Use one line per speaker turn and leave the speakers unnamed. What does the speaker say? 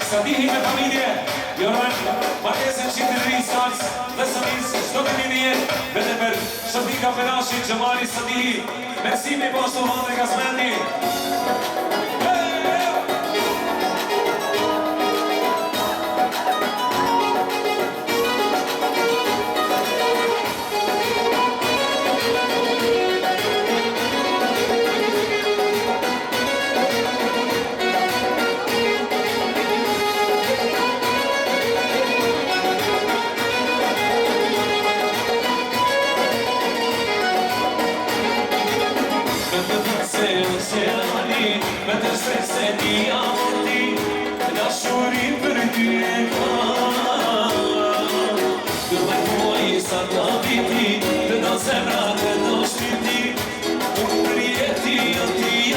Sadihi me familje, Joran, Marquesen Qitëri, Sals, dhe Samis, shto të linje, vete për Shëtika Pelashi, Gjemari Sadihi, Mersimi Postu Vandre Kasmeni. Me të shpese një amorti, nga shurin për ty e ka. Dë me muaj sa të viti, të në zemra